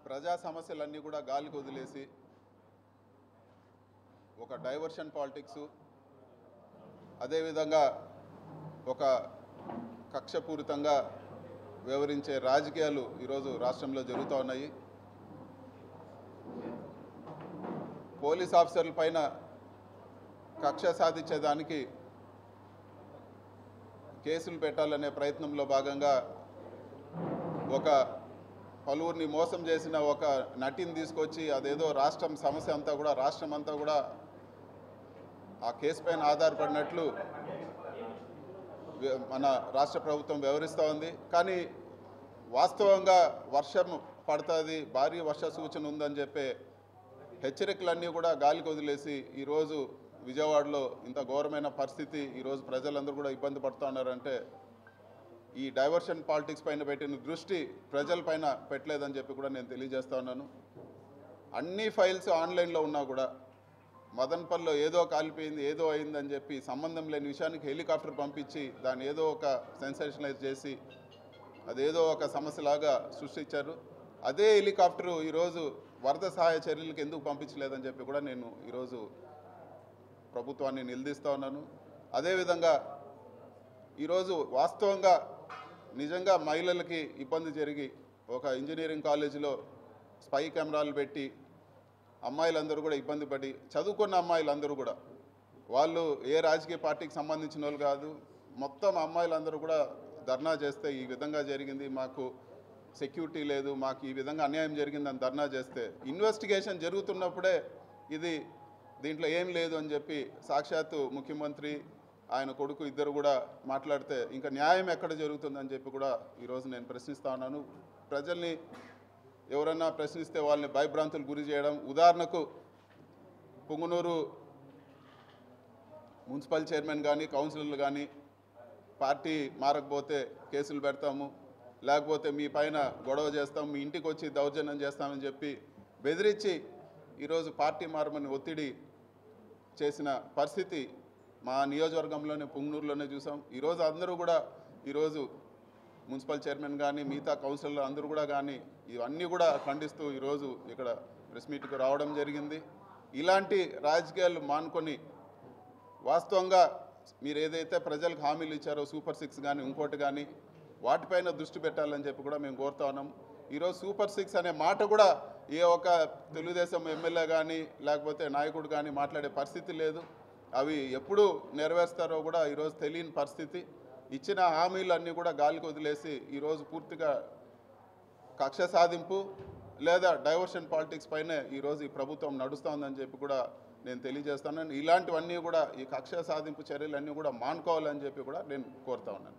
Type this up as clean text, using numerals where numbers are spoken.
ప్రజా సమస్యలన్నీ కూడా గాలికి వదిలేసి ఒక డైవర్షన్ పాలిటిక్స్, అదేవిధంగా ఒక కక్షపూరితంగా వ్యవహరించే రాజకీయాలు ఈరోజు రాష్ట్రంలో జరుగుతూ ఉన్నాయి. పోలీస్ ఆఫీసర్ల పైన కక్ష సాధించేదానికి కేసులు పెట్టాలనే ప్రయత్నంలో భాగంగా ఒక పలువురిని మోసం చేసిన ఒక నటిని తీసుకొచ్చి అదేదో రాష్ట్రం సమస్య అంతా కూడా రాష్ట్రం అంతా కూడా ఆ కేసు పైన ఆధారపడినట్లు మన రాష్ట్ర ప్రభుత్వం వ్యవహరిస్తూ ఉంది. కానీ వాస్తవంగా వర్షం పడుతుంది, భారీ వర్ష సూచన ఉందని చెప్పే హెచ్చరికలన్నీ కూడా గాలికి వదిలేసి ఈరోజు విజయవాడలో ఇంత ఘోరమైన పరిస్థితి, ఈరోజు ప్రజలందరూ కూడా ఇబ్బంది పడుతూ ఉన్నారంటే ఈ డైవర్షన్ పాలిటిక్స్ పైన పెట్టిన దృష్టి ప్రజలపైన పెట్టలేదని చెప్పి కూడా నేను తెలియజేస్తా ఉన్నాను. అన్ని ఫైల్స్ ఆన్లైన్లో ఉన్నా కూడా మదన్పల్లిలో ఏదో కాలిపోయింది, ఏదో అయిందని చెప్పి సంబంధం లేని విషయానికి హెలికాప్టర్ పంపించి దాన్ని ఏదో ఒక సెన్సేషనలైజ్ చేసి అదేదో ఒక సమస్యలాగా సృష్టించారు. అదే హెలికాప్టరు ఈరోజు వరద సహాయ చర్యలకు ఎందుకు పంపించలేదని చెప్పి కూడా నేను ఈరోజు ప్రభుత్వాన్ని నిలదీస్తూ ఉన్నాను. అదేవిధంగా ఈరోజు వాస్తవంగా నిజంగా మహిళలకి ఇబ్బంది జరిగి ఒక ఇంజనీరింగ్ కాలేజీలో స్పై కెమెరాలు పెట్టి అమ్మాయిలందరూ కూడా ఇబ్బంది పడి చదువుకున్న అమ్మాయిలందరూ కూడా వాళ్ళు ఏ రాజకీయ పార్టీకి సంబంధించిన వాళ్ళు కాదు, మొత్తం అమ్మాయిలందరూ కూడా ధర్నా చేస్తే ఈ విధంగా జరిగింది, మాకు సెక్యూరిటీ లేదు, మాకు ఈ విధంగా అన్యాయం జరిగిందని ధర్నా చేస్తే ఇన్వెస్టిగేషన్ జరుగుతున్నప్పుడే ఇది దీంట్లో ఏం లేదు అని చెప్పి సాక్షాత్తు ముఖ్యమంత్రి ఆయన కొడుకు ఇద్దరు కూడా మాట్లాడితే ఇంకా న్యాయం ఎక్కడ జరుగుతుందని చెప్పి కూడా ఈరోజు నేను ప్రశ్నిస్తా ఉన్నాను. ప్రజల్ని ఎవరన్నా ప్రశ్నిస్తే వాళ్ళని భయభ్రాంతులు గురి చేయడం, ఉదాహరణకు పుంగనూరు మున్సిపల్ చైర్మన్ కానీ కౌన్సిలర్లు కానీ పార్టీ మారకపోతే కేసులు పెడతాము, లేకపోతే మీ పైన గొడవ చేస్తాం, మీ ఇంటికి వచ్చి దౌర్జన్యం చేస్తామని చెప్పి బెదిరించి ఈరోజు పార్టీ మారమని ఒత్తిడి చేసిన పరిస్థితి మా నియోజకవర్గంలోనే పుంగనూరులోనే చూసాం. ఈరోజు అందరూ కూడా ఈరోజు మున్సిపల్ చైర్మన్ కానీ మిగతా కౌన్సిలర్లు అందరూ కూడా కానీ ఇవన్నీ కూడా ఖండిస్తూ ఈరోజు ఇక్కడ ప్రెస్ మీట్కి రావడం జరిగింది. ఇలాంటి రాజకీయాలు మానుకొని వాస్తవంగా మీరు ఏదైతే ప్రజలకు హామీలు ఇచ్చారో సూపర్ 6 కానీ ఇంకోటి కానీ వాటిపైన దృష్టి పెట్టాలని చెప్పి కూడా మేము కోరుతా ఉన్నాం. ఈరోజు సూపర్ 6 అనే మాట కూడా ఏ ఒక్క తెలుగుదేశం ఎమ్మెల్యే కానీ లేకపోతే నాయకుడు కానీ మాట్లాడే పరిస్థితి లేదు. అవి ఎప్పుడు నెరవేరుస్తారో కూడా ఈరోజు తెలియని పరిస్థితి. ఇచ్చిన హామీలన్నీ కూడా గాలికి వదిలేసి ఈరోజు పూర్తిగా కక్ష సాధింపు లేదా డైవర్షన్ పాలిటిక్స్ పైనే ఈరోజు ఈ ప్రభుత్వం నడుస్తోందని చెప్పి కూడా నేను తెలియజేస్తున్నాను. ఇలాంటివన్నీ కూడా ఈ కక్ష సాధింపు చర్యలన్నీ కూడా మానుకోవాలని చెప్పి కూడా నేను కోరుతా ఉన్నాను.